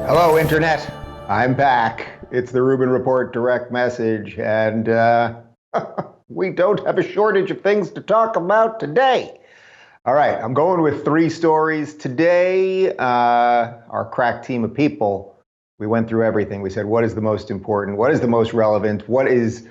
Hello, Internet. I'm back. It's the Rubin Report direct message, and we don't have a shortage of things to talk about today. All right, I'm going with 3 stories today. Our crack team of people, we went through everything. We said, what is the most important? What is the most relevant? What is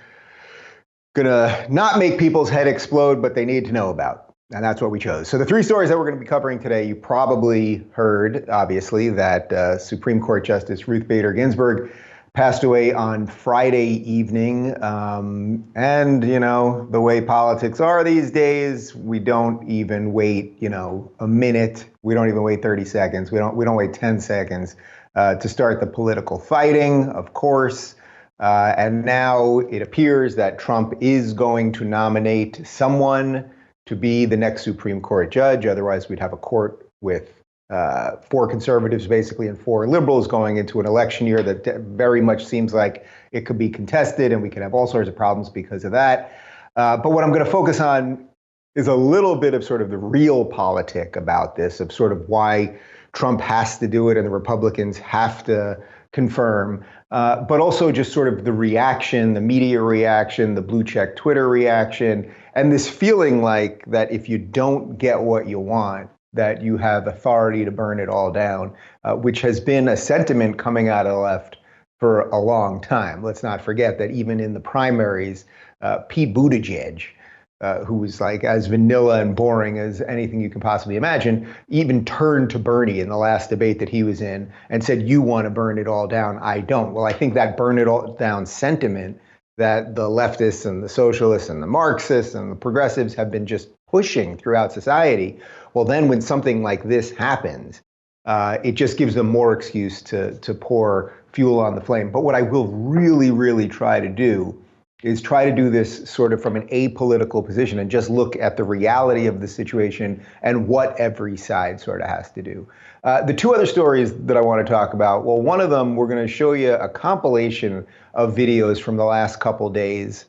gonna not make people's head explode, but they need to know about? And that's what we chose. So the 3 stories that we're going to be covering today, you probably heard, obviously, that Supreme Court Justice Ruth Bader Ginsburg passed away on Friday evening. And, you know, the way politics are these days, we don't even wait, a minute. We don't even wait 30 seconds. We don't wait 10 seconds to start the political fighting, of course. And now it appears that Trump is going to nominate someone to be the next Supreme Court judge. Otherwise, we'd have a court with 4 conservatives, basically, and 4 liberals going into an election year that very much seems like it could be contested, and we could have all sorts of problems because of that. But what I'm going to focus on is a little bit of sort of the real politic about this, of sort of why Trump has to do it and the Republicans have to confirm, but also just sort of the reaction, the media reaction, the blue check Twitter reaction, and this feeling like that if you don't get what you want, that you have authority to burn it all down, which has been a sentiment coming out of the left for a long time. Let's not forget that even in the primaries, Pete Buttigieg, who was like as vanilla and boring as anything you can possibly imagine, even turned to Bernie in the last debate that he was in and said, you want to burn it all down, I don't. Well, I think that burn it all down sentiment that the leftists and the socialists and the Marxists and the progressives have been just pushing throughout society, well, then when something like this happens, it just gives them more excuse to pour fuel on the flame. But what I will really, really try to do is try to do this sort of from an apolitical position and just look at the reality of the situation and what every side sort of has to do. The 2 other stories that I want to talk about, well, one of them, we're going to show you a compilation of videos from the last couple days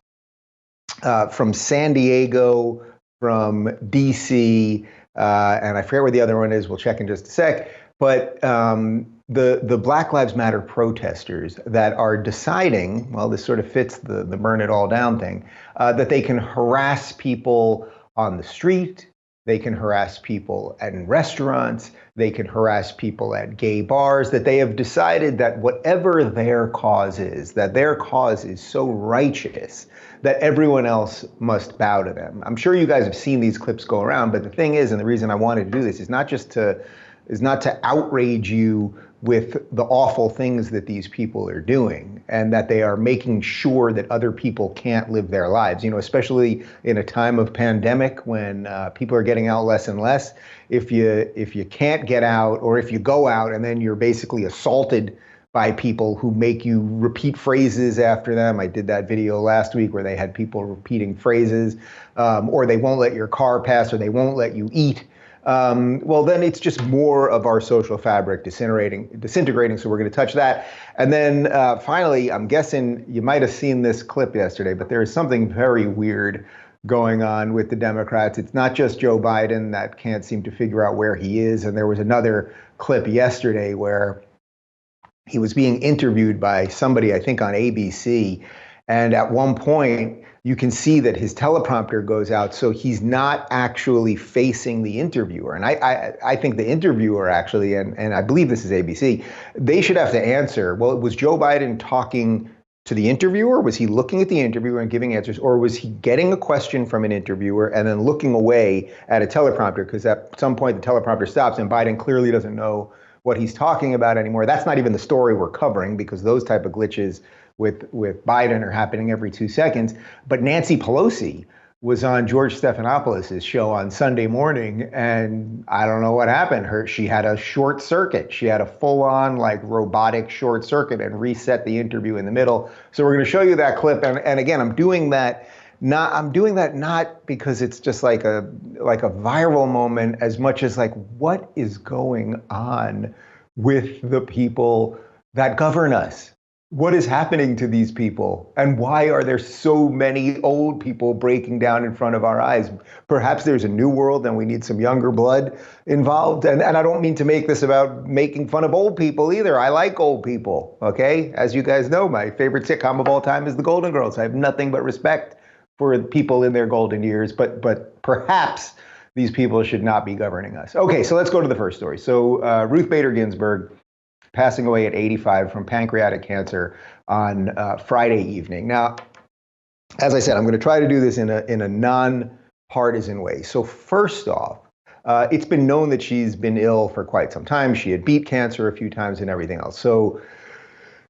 from San Diego, from DC, and I forget where the other one is. We'll check in just a sec. But the Black Lives Matter protesters that are deciding, well, this sort of fits the burn it all down thing, that they can harass people on the street, they can harass people in restaurants, they can harass people at gay bars, that they have decided that whatever their cause is, that their cause is so righteous that everyone else must bow to them. I'm sure you guys have seen these clips go around, but the thing is, and the reason I wanted to do this is not to outrage you with the awful things that these people are doing and that they are making sure that other people can't live their lives, especially in a time of pandemic when people are getting out less and less. If you can't get out, or if you go out and then you're basically assaulted by people who make you repeat phrases after them. I did that video last week where they had people repeating phrases, or they won't let your car pass, or they won't let you eat. Well, then it's just more of our social fabric disintegrating. So we're going to touch that. And then finally, I'm guessing you might have seen this clip yesterday, but there is something very weird going on with the Democrats. It's not just Joe Biden that can't seem to figure out where he is. And there was another clip yesterday where he was being interviewed by somebody, I think on ABC. And at one point, you can see that his teleprompter goes out, so he's not actually facing the interviewer. And I think the interviewer actually, and I believe this is ABC, they should have to answer, well, was Joe Biden talking to the interviewer? Was he looking at the interviewer and giving answers? Or was he getting a question from an interviewer and then looking away at a teleprompter? Because at some point the teleprompter stops and Biden clearly doesn't know what he's talking about anymore. That's not even the story we're covering, because those type of glitches with Biden are happening every 2 seconds. But Nancy Pelosi was on George Stephanopoulos' show on Sunday morning, and I don't know what happened. She had a short circuit. She had a full-on like robotic short circuit and reset the interview in the middle. So we're going to show you that clip. And again, I'm doing that not because it's just like a viral moment, as much as like, what is going on with the people that govern us? What is happening to these people? And why are there so many old people breaking down in front of our eyes? Perhaps there's a new world and we need some younger blood involved. And I don't mean to make this about making fun of old people either. I like old people, okay? As you guys know, my favorite sitcom of all time is The Golden Girls. I have nothing but respect for people in their golden years, but perhaps these people should not be governing us. Okay, so let's go to the first story. So Ruth Bader Ginsburg passing away at 85 from pancreatic cancer on Friday evening. Now, as I said, I'm going to try to do this in a non-partisan way. So first off, it's been known that she's been ill for quite some time. She had beat cancer a few times and everything else. So,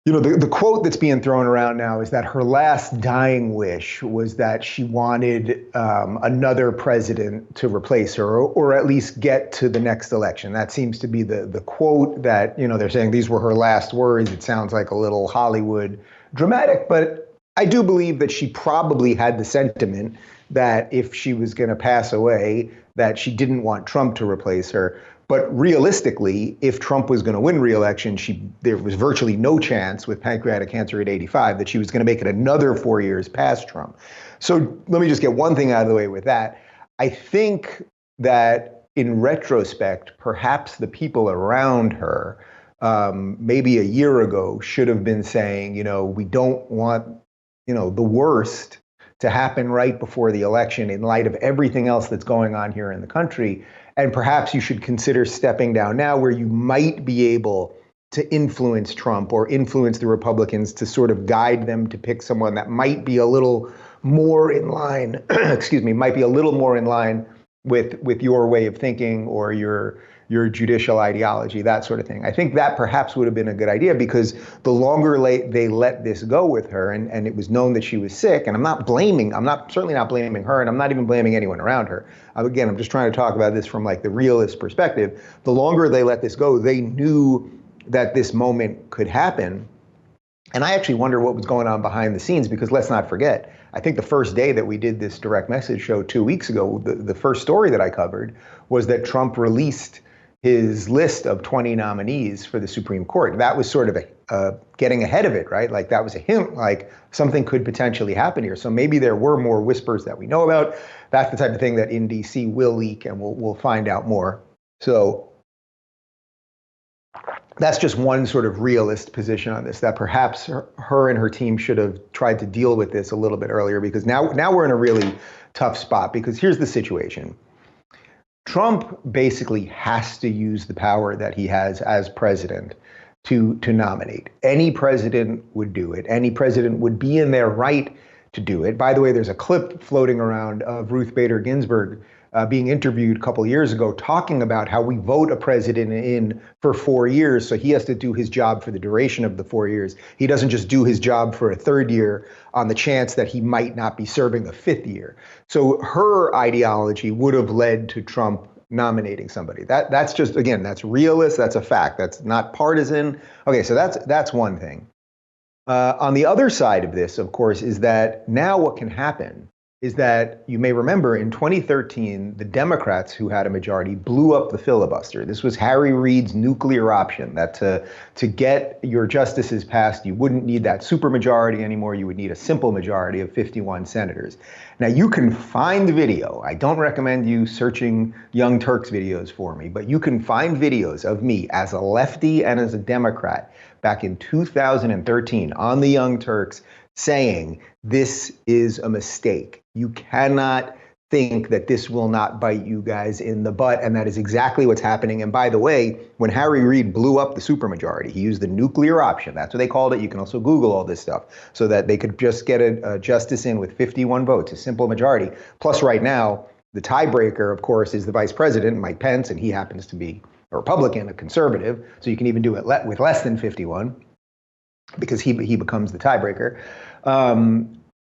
you know, the quote that's being thrown around now is that her last dying wish was that she wanted another president to replace her, or at least get to the next election. That seems to be the quote that, you know, they're saying these were her last words. It sounds like a little Hollywood dramatic, but I do believe that she probably had the sentiment that if she was going to pass away, that she didn't want Trump to replace her. But realistically, if Trump was going to win re-election, there was virtually no chance with pancreatic cancer at 85 that she was going to make it another 4 years past Trump. So let me just get one thing out of the way with that. I think that in retrospect, perhaps the people around her, maybe a year ago, should have been saying, you know, we don't want, you know, the worst to happen right before the election in light of everything else that's going on here in the country. And perhaps you should consider stepping down now where you might be able to influence Trump or influence the Republicans to sort of guide them to pick someone that might be a little more in line, might be a little more in line with your way of thinking or your judicial ideology, that sort of thing. I think that perhaps would have been a good idea because the longer they let this go with her and it was known that she was sick, and I'm certainly not blaming her, and I'm not even blaming anyone around her. Again, I'm just trying to talk about this from like the realist perspective. The longer they let this go, they knew that this moment could happen. And I actually wonder what was going on behind the scenes, because let's not forget, I think the first day that we did this direct message show 2 weeks ago, the first story that I covered was that Trump released his list of 20 nominees for the Supreme Court. That was sort of getting ahead of it, right? Like that was a hint, like something could potentially happen here. So maybe there were more whispers that we know about. That's the type of thing that in DC will leak, and we'll find out more. So that's just one sort of realist position on this, that perhaps her and her team should have tried to deal with this a little bit earlier, because now we're in a really tough spot. Because here's the situation. Trump basically has to use the power that he has as president to nominate. Any president would do it. Any president would be in their right to do it. By the way, there's a clip floating around of Ruth Bader Ginsburg being interviewed a couple of years ago talking about how we vote a president in for 4 years, so he has to do his job for the duration of the 4 years. He doesn't just do his job for a third year on the chance that he might not be serving a fifth year. So her ideology would have led to Trump nominating somebody. That's just, again, that's realist, that's a fact, that's not partisan. Okay, so that's one thing. On the other side of this, of course, is that now what can happen is that you may remember in 2013, the Democrats who had a majority blew up the filibuster. This was Harry Reid's nuclear option, that to get your justices passed, you wouldn't need that supermajority anymore. You would need a simple majority of 51 senators. Now you can find the video. I don't recommend you searching Young Turks videos for me, but you can find videos of me as a lefty and as a Democrat back in 2013 on the Young Turks saying this is a mistake. You cannot think that this will not bite you guys in the butt, and that is exactly what's happening. And by the way, when Harry Reid blew up the supermajority, he used the nuclear option. That's what they called it. You can also Google all this stuff, so that they could just get a justice in with 51 votes, a simple majority. Plus right now, the tiebreaker, of course, is the vice president, Mike Pence, and he happens to be a Republican, a conservative, so you can even do it with less than 51 because he becomes the tiebreaker.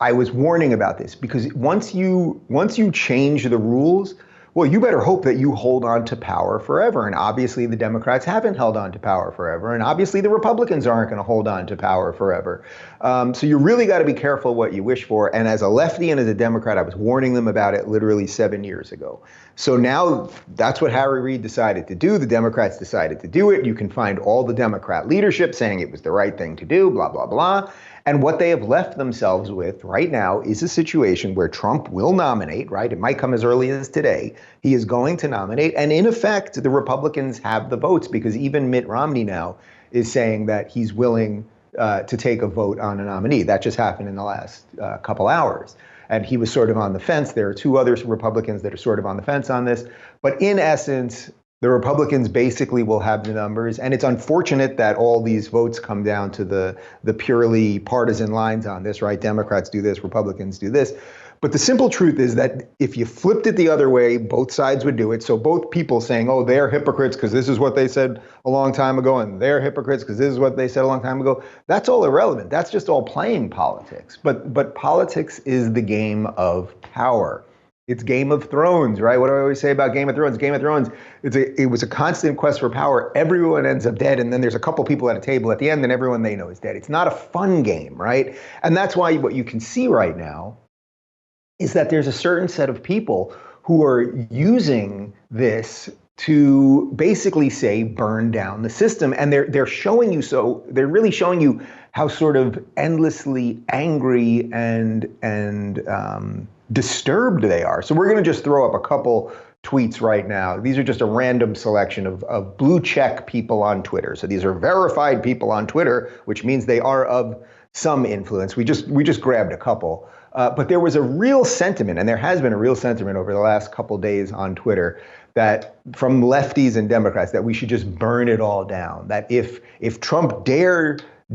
I was warning about this because once you change the rules, well, you better hope that you hold on to power forever. And obviously the Democrats haven't held on to power forever. And obviously the Republicans aren't going to hold on to power forever. So you really got to be careful what you wish for. And as a lefty and as a Democrat, I was warning them about it literally 7 years ago. So now that's what Harry Reid decided to do. The Democrats decided to do it. You can find all the Democrat leadership saying it was the right thing to do, blah, blah, blah. And what they have left themselves with right now is a situation where Trump will nominate, right? It might come as early as today. He is going to nominate. And in effect, the Republicans have the votes because even Mitt Romney now is saying that he's willing to take a vote on a nominee. That just happened in the last couple hours. And he was sort of on the fence. There are two other Republicans that are sort of on the fence on this. But in essence, the Republicans basically will have the numbers. And it's unfortunate that all these votes come down to the purely partisan lines on this, right? Democrats do this, Republicans do this. But the simple truth is that if you flipped it the other way, both sides would do it. So both people saying, oh, they're hypocrites because this is what they said a long time ago, and they're hypocrites because this is what they said a long time ago. That's all irrelevant. That's just all playing politics. But politics is the game of power. It's Game of Thrones, right? What do I always say about Game of Thrones? Game of Thrones, it was a constant quest for power. Everyone ends up dead, and then there's a couple people at a table at the end, and everyone they know is dead. It's not a fun game, right? And that's why what you can see right now is that there's a certain set of people who are using this to basically say burn down the system, and they're showing you they're really showing you how sort of endlessly angry and disturbed they are. So we're going to just throw up a couple tweets right now. These are just a random selection of blue check people on Twitter. So these are verified people on Twitter, which means they are of some influence. We just grabbed a couple. But there was a real sentiment, and there has been a real sentiment over the last couple days on Twitter that from lefties and Democrats that we should just burn it all down. That if Trump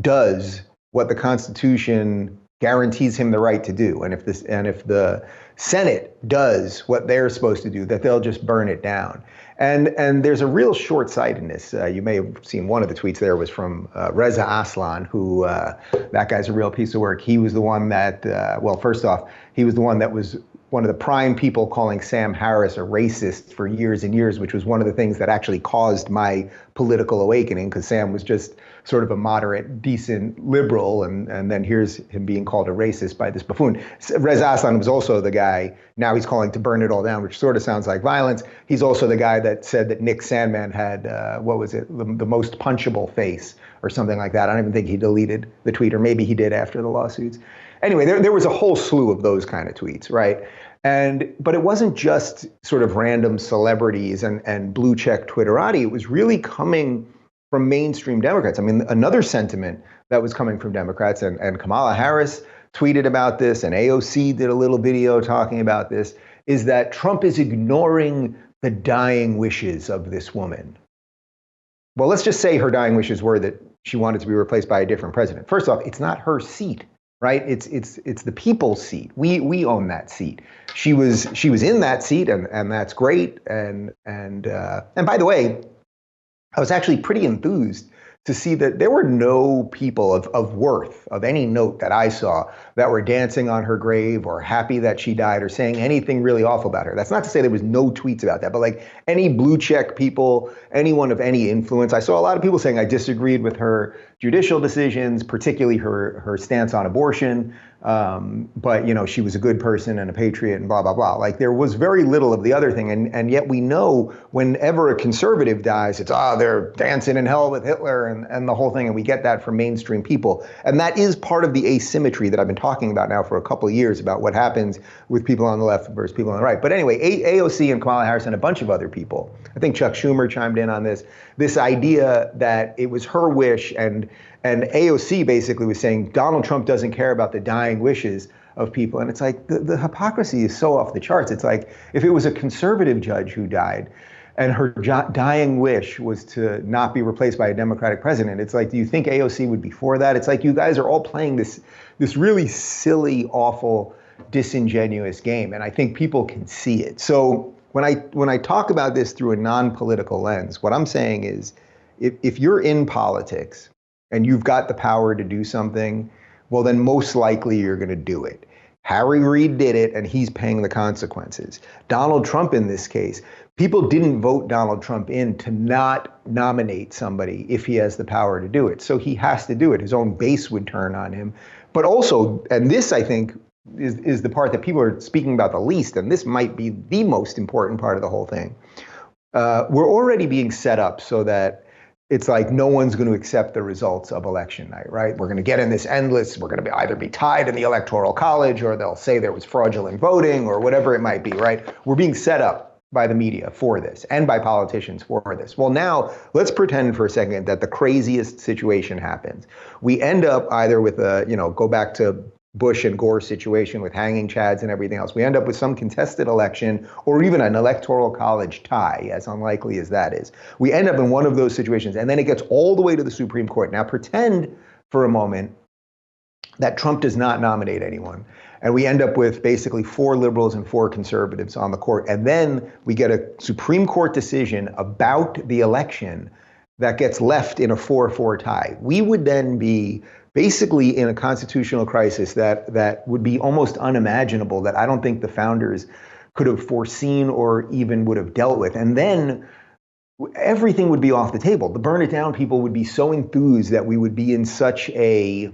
does what the Constitution guarantees him the right to do, and if the Senate does what they're supposed to do, that they'll just burn it down. And there's a real short-sightedness. You may have seen one of the tweets there was from Reza Aslan, who that guy's a real piece of work. He was the one that, well, first off, he was the one that was one of the prime people calling Sam Harris a racist for years and years, which was one of the things that actually caused my political awakening, because Sam was just sort of a moderate, decent liberal, and then here's him being called a racist by this buffoon. Reza Aslan was also the guy, now he's calling to burn it all down, which sort of sounds like violence. He's also the guy that said that Nick Sandmann had, the most punchable face, or something like that. I don't even think he deleted the tweet, or maybe he did after the lawsuits. Anyway, there was a whole slew of those kind of tweets, right? But it wasn't just sort of random celebrities and blue check Twitterati. It was really coming from mainstream Democrats. I mean, another sentiment that was coming from Democrats, and Kamala Harris tweeted about this, and AOC did a little video talking about this, is that Trump is ignoring the dying wishes of this woman. Well, let's just say her dying wishes were that she wanted to be replaced by a different president. First off, it's not her seat, right? It's the people's seat. We own that seat. She was in that seat, and that's great. And by the way, I was actually pretty enthused to see that there were no people of worth, of any note that I saw, that were dancing on her grave or happy that she died or saying anything really awful about her. That's not to say there was no tweets about that, but like any blue check people, anyone of any influence, I saw a lot of people saying I disagreed with her judicial decisions, particularly her stance on abortion. But, you know, she was a good person and a patriot and blah, blah, blah. Like there was very little of the other thing. And yet we know whenever a conservative dies, it's, they're dancing in hell with Hitler and the whole thing. And we get that from mainstream people. And that is part of the asymmetry that I've been talking about now for a couple of years about what happens with people on the left versus people on the right. But anyway, AOC and Kamala Harris and a bunch of other people, I think Chuck Schumer chimed in on this idea that it was her wish, and AOC basically was saying Donald Trump doesn't care about the dying wishes of people. And it's like the hypocrisy is so off the charts. It's like if it was a conservative judge who died and her dying wish was to not be replaced by a Democratic president, it's like, do you think AOC would be for that? It's like you guys are all playing this really silly, awful, disingenuous game. And I think people can see it. So when I talk about this through a non-political lens, what I'm saying is if you're in politics and you've got the power to do something, well, then most likely you're going to do it. Harry Reid did it, and he's paying the consequences. Donald Trump, in this case, people didn't vote Donald Trump in to not nominate somebody if he has the power to do it. So he has to do it. His own base would turn on him. But also, and this, I think, is the part that people are speaking about the least, and this might be the most important part of the whole thing. We're already being set up so that it's like no one's going to accept the results of election night, right? We're going to get in this endless, we're going to either be tied in the Electoral College, or they'll say there was fraudulent voting, or whatever it might be, right? We're being set up by the media for this, and by politicians for this. Well, now let's pretend for a second that the craziest situation happens. We end up either with a, go back to Bush and Gore situation with hanging chads and everything else. We end up with some contested election, or even an Electoral College tie, as unlikely as that is. We end up in one of those situations, and then it gets all the way to the Supreme Court. Now pretend for a moment that Trump does not nominate anyone, and we end up with basically 4 liberals and 4 conservatives on the court. And then we get a Supreme Court decision about the election that gets left in a 4-4 tie. We would then be basically in a constitutional crisis that would be almost unimaginable, that I don't think the founders could have foreseen or even would have dealt with. And then everything would be off the table. The burn it down people would be so enthused that we would be in such a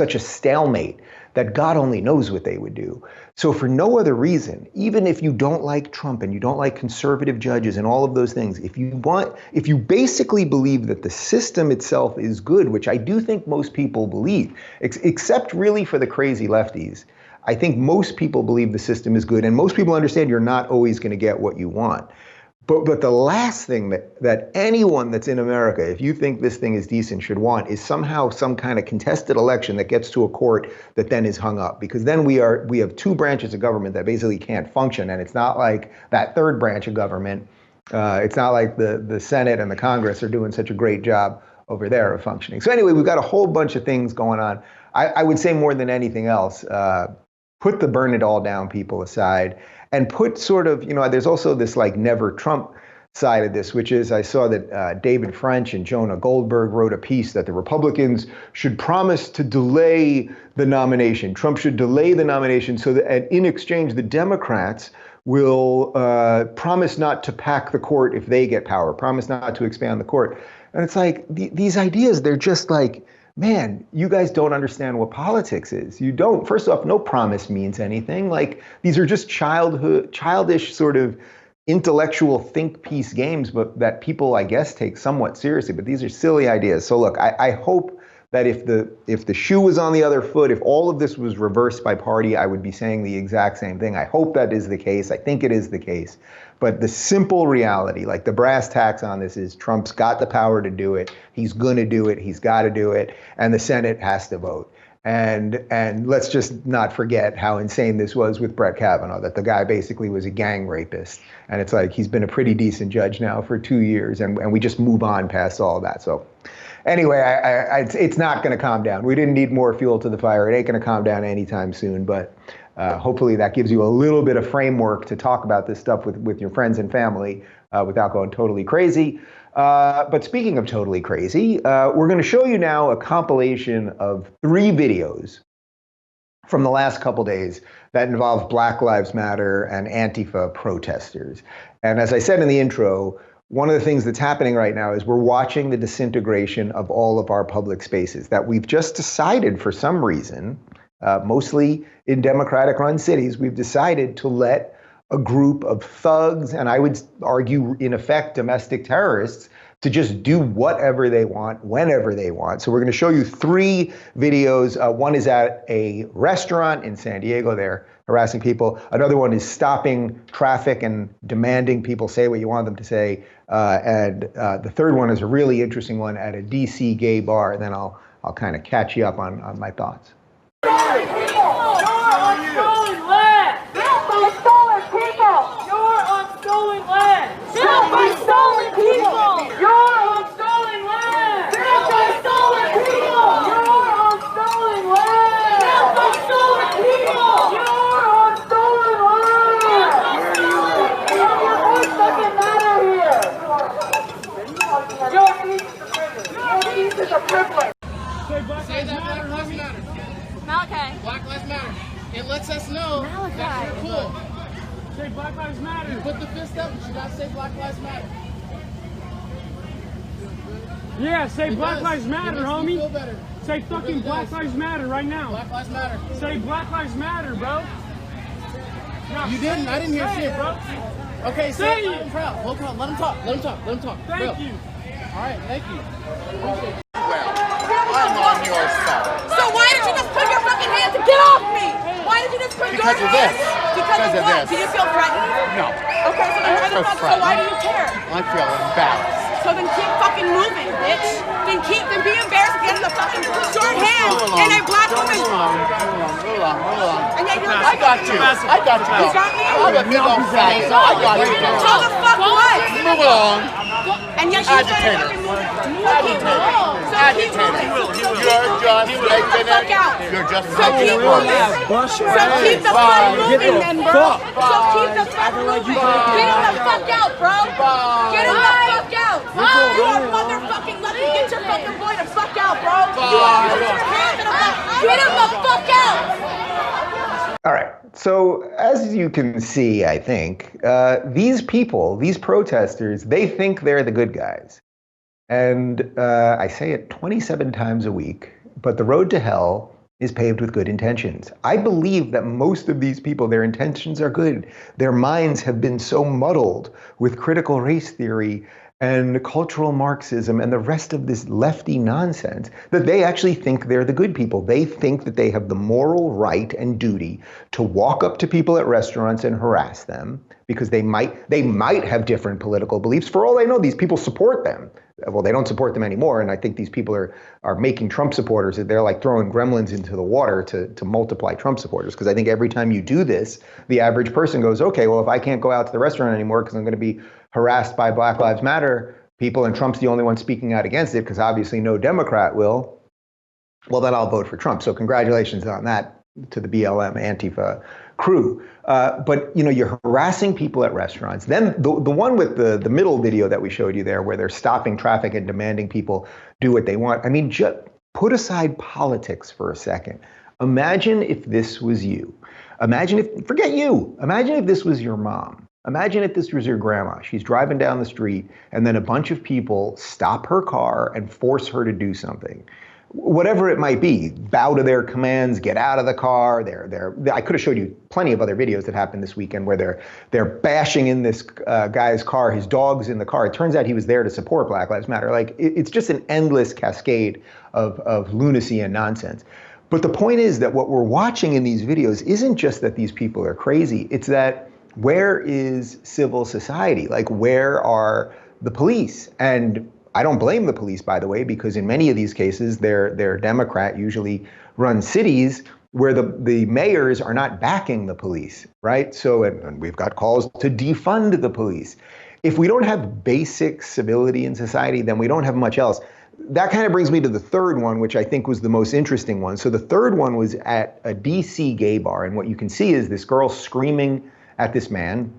stalemate that God only knows what they would do. So for no other reason, even if you don't like Trump and you don't like conservative judges and all of those things, if you basically believe that the system itself is good, which I do think most people believe, except really for the crazy lefties, I think most people believe the system is good, and most people understand you're not always going to get what you want. But the last thing that anyone that's in America, if you think this thing is decent, should want is somehow some kind of contested election that gets to a court that then is hung up. Because then we have 2 branches of government that basically can't function. And it's not like that third branch of government. It's not like the Senate and the Congress are doing such a great job over there of functioning. So anyway, we've got a whole bunch of things going on. I would say more than anything else, put the burn it all down people aside, and put sort of, there's also this like never Trump side of this, which is I saw that David French and Jonah Goldberg wrote a piece that the Republicans should promise to delay the nomination. Trump should delay the nomination so that, and in exchange, the Democrats will promise not to pack the court if they get power, promise not to expand the court. And it's like these ideas, they're just like, man, you guys don't understand what politics is. You don't. First off, no promise means anything. Like, these are just childish sort of intellectual think piece games, but that people, I guess, take somewhat seriously. But these are silly ideas. So look, I hope that if the shoe was on the other foot, if all of this was reversed by party, I would be saying the exact same thing. I hope that is the case. I think it is the case. But the simple reality, like the brass tacks on this, is Trump's got the power to do it. He's going to do it. He's got to do it. And the Senate has to vote. And let's just not forget how insane this was with Brett Kavanaugh, that the guy basically was a gang rapist. And it's like, he's been a pretty decent judge now for 2 years, and we just move on past all that. So anyway, it's not going to calm down. We didn't need more fuel to the fire. It ain't going to calm down anytime soon. But hopefully that gives you a little bit of framework to talk about this stuff with your friends and family without going totally crazy. But speaking of totally crazy, we're going to show you now a compilation of 3 videos from the last couple days that involve Black Lives Matter and Antifa protesters. And as I said in the intro, one of the things that's happening right now is we're watching the disintegration of all of our public spaces that we've just decided for some reason, mostly in Democratic-run cities, we've decided to let a group of thugs, and I would argue, in effect, domestic terrorists, to just do whatever they want, whenever they want. So we're going to show you 3 videos. One is at a restaurant in San Diego. They're harassing people. Another one is stopping traffic and demanding people say what you want them to say. And the third one is a really interesting one at a DC gay bar. And then I'll kind of catch you up on my thoughts. Say that matter, doesn't matter. Black Lives Matter. You put the fist up, but you gotta say Black Lives Matter. Yeah, say Black Lives Matter, homie. Feel better. Say fucking Black Lives Matter right now. Black Lives Matter. Say Black Lives Matter, bro. No, You didn't. I didn't hear shit, bro. Okay, say it. I'm proud. Hold on. Let him talk. Let him talk. Let him talk. Thank you. All right. Thank you. Well, I'm on your side. So why did you just put your fucking hands and get off me? Why did you just put Because your of hands? this. Because of what? this. Do you feel threatened? No. Okay, so then why the fuck? So why do you care? I feel embarrassed. So then keep fucking moving, bitch. Then be embarrassed against the fucking short hand and a black woman. Move along. And yet you're I got you. I got you. You got me? I'm a big old fag, so I got you. How the fuck what? Move along. And yet you said fucking moving. Agitated. You're just making it. You're just making it worse. So keep the fuck moving then, bro. So keep the fuck moving. Get him the fuck out, bro. Get him the fuck out. You are motherfucking lucky. Get your fucking boy the fuck out, bro. Get him the fuck out. All right. So as you can see, I think, these people, these protesters, they think they're the good guys. And I say it 27 times a week, but the road to hell is paved with good intentions. I believe that most of these people, their intentions are good. Their minds have been so muddled with critical race theory and cultural Marxism and the rest of this lefty nonsense that they actually think they're the good people. They think that they have the moral right and duty to walk up to people at restaurants and harass them because they might have different political beliefs. For all they know, these people support them. Well, they don't support them anymore, and I think these people are making Trump supporters. They're like throwing gremlins into the water to multiply Trump supporters, because I think every time you do this, the average person goes, okay, well, if I can't go out to the restaurant anymore because I'm going to be harassed by Black Lives Matter people and Trump's the only one speaking out against it because obviously no Democrat will, well, then I'll vote for Trump. So congratulations on that to the BLM Antifa crew. But you're harassing people at restaurants. Then the one with the middle video that we showed you there, where they're stopping traffic and demanding people do what they want. I mean, just put aside politics for a second. Imagine if this was you. Imagine if this was your mom. Imagine if this was your grandma. She's driving down the street and then a bunch of people stop her car and force her to do something. Whatever it might be, bow to their commands, get out of the car. I could have showed you plenty of other videos that happened this weekend where they're bashing in this guy's car. His dog's in the car. It turns out he was there to support Black Lives Matter. Like it's just an endless cascade of lunacy and nonsense. But the point is that what we're watching in these videos isn't just that these people are crazy. It's that where is civil society? Like, where are the police? And I don't blame the police, by the way, because in many of these cases, they're Democrat, usually run cities where the mayors are not backing the police, right? So, and we've got calls to defund the police. If we don't have basic civility in society, then we don't have much else. That kind of brings me to the third one, which I think was the most interesting one. So the third one was at a DC gay bar. And what you can see is this girl screaming at this man.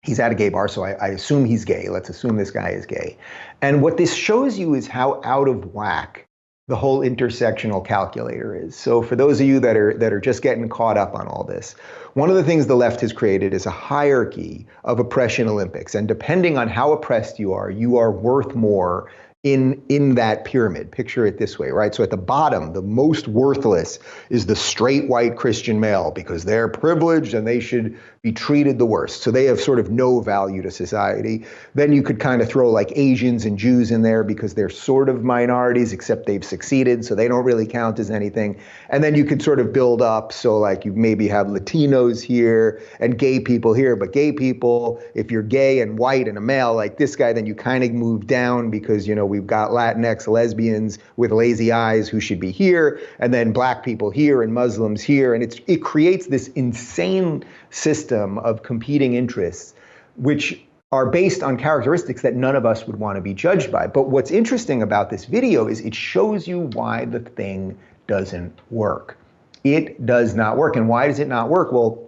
He's at a gay bar, so I assume he's gay. Let's assume this guy is gay. And what this shows you is how out of whack the whole intersectional calculator is. So for those of you that are just getting caught up on all this, one of the things the left has created is a hierarchy of oppression Olympics. And depending on how oppressed you are worth more in that pyramid. Picture it this way, right? So at the bottom, the most worthless is the straight white Christian male because they're privileged and they should be treated the worst. So they have sort of no value to society. Then you could kind of throw like Asians and Jews in there because they're sort of minorities, except they've succeeded, so they don't really count as anything. And then you could sort of build up. So like you maybe have Latinos here and gay people here, but gay people, if you're gay and white and a male like this guy, then you kind of move down because, we've got Latinx lesbians with lazy eyes who should be here, and then black people here and Muslims here. And it creates this insane system of competing interests, which are based on characteristics that none of us would want to be judged by. But what's interesting about this video is it shows you why the thing doesn't work. It does not work. And why does it not work? Well,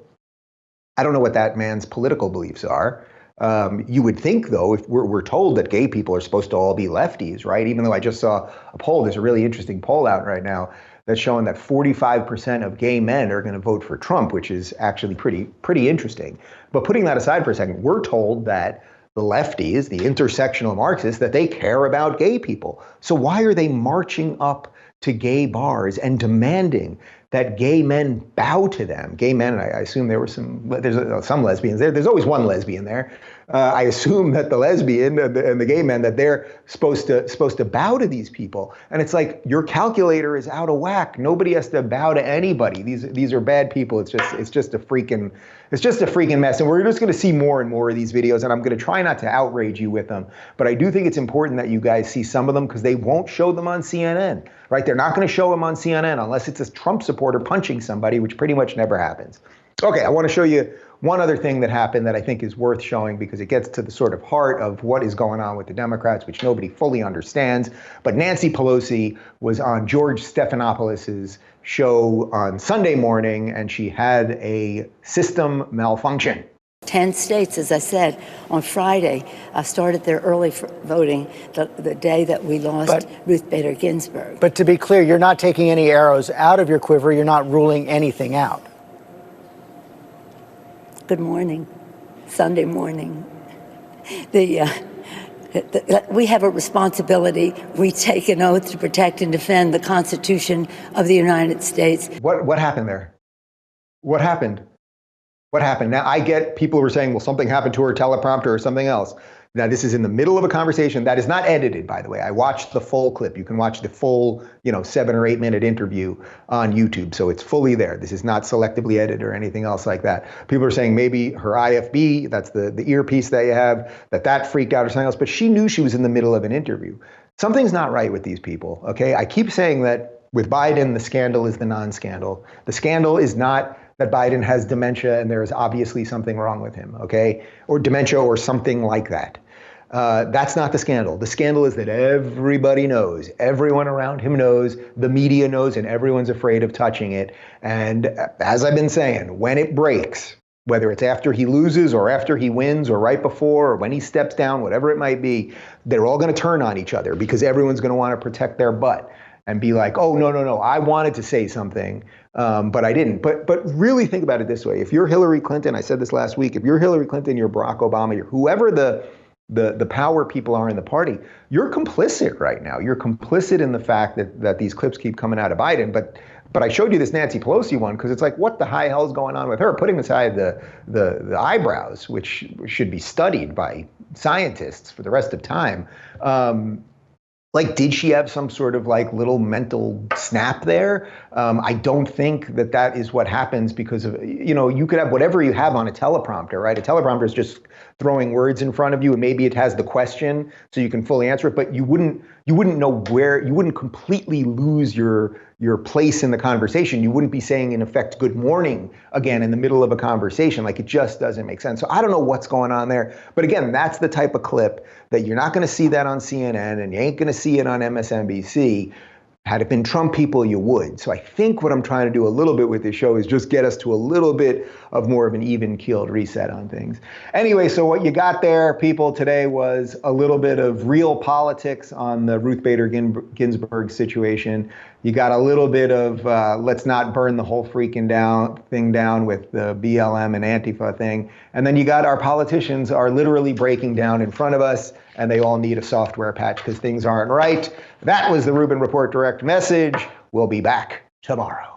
I don't know what that man's political beliefs are. You would think, though, if we're told that gay people are supposed to all be lefties, right? Even though I just saw a poll, there's a really interesting poll out right now that's showing that 45% of gay men are going to vote for Trump, which is actually pretty interesting. But putting that aside for a second, we're told that the lefties, the intersectional Marxists, that they care about gay people. So why are they marching up to gay bars and demanding that gay men bow to them? Gay men, and I assume there's some lesbians there. There's always one lesbian there. I assume that the lesbian and the gay men, that they're supposed to bow to these people. And it's like, your calculator is out of whack. Nobody has to bow to anybody. These are bad people. It's just a freaking mess. And we're just going to see more and more of these videos, and I'm going to try not to outrage you with them. But I do think it's important that you guys see some of them, because they won't show them on CNN, right? They're not going to show them on CNN unless it's a Trump supporter punching somebody, which pretty much never happens. Okay, I want to show you one other thing that happened that I think is worth showing, because it gets to the sort of heart of what is going on with the Democrats, which nobody fully understands. But Nancy Pelosi was on George Stephanopoulos' show on Sunday morning, and she had a system malfunction. 10 states, as I said, on Friday, started their early voting the day that we lost Ruth Bader Ginsburg. But to be clear, you're not taking any arrows out of your quiver. You're not ruling anything out. Good morning. Sunday morning. We have a responsibility. We take an oath to protect and defend the Constitution of the United States. What happened there? What happened? What happened? Now, I get people who are saying, well, something happened to her teleprompter or something else. Now, this is in the middle of a conversation that is not edited, by the way. I watched the full clip. You can watch the full, 7 or 8 minute interview on YouTube. So it's fully there. This is not selectively edited or anything else like that. People are saying maybe her IFB, that's the earpiece that you have, that freaked out or something else. But she knew she was in the middle of an interview. Something's not right with these people, okay? I keep saying that with Biden, the scandal is the non-scandal. The scandal is not that Biden has dementia and there is obviously something wrong with him, okay? Or dementia or something like that. That's not the scandal. The scandal is that everybody knows, everyone around him knows, the media knows, and everyone's afraid of touching it. And as I've been saying, when it breaks, whether it's after he loses or after he wins or right before or when he steps down, whatever it might be, they're all going to turn on each other because everyone's going to want to protect their butt and be like, oh, no, I wanted to say something, but I didn't. But really think about it this way. If you're Hillary Clinton, I said this last week, if you're Hillary Clinton, you're Barack Obama, you're whoever the power people are in the party, you're complicit right now. You're complicit in the fact that these clips keep coming out of Biden. But I showed you this Nancy Pelosi one because it's like, what the high hell is going on with her? Putting aside the eyebrows, which should be studied by scientists for the rest of time. Like, did she have some sort of like little mental snap there? I don't think that is what happens because of, you could have whatever you have on a teleprompter, right? A teleprompter is just throwing words in front of you, and maybe it has the question so you can fully answer it, but you wouldn't know where, you wouldn't completely lose your place in the conversation. You wouldn't be saying, in effect, good morning again in the middle of a conversation. Like, it just doesn't make sense. So I don't know what's going on there. But again, that's the type of clip that you're not going to see that on CNN and you ain't going to see it on MSNBC. Had it been Trump people, you would. So I think what I'm trying to do a little bit with this show is just get us to a little bit of more of an even-keeled reset on things. Anyway, so what you got there, people, today was a little bit of real politics on the Ruth Bader Ginsburg situation. You got a little bit of let's not burn the whole freaking thing down with the BLM and Antifa thing. And then you got our politicians are literally breaking down in front of us, and they all need a software patch because things aren't right. That was the Rubin Report Direct Message. We'll be back tomorrow.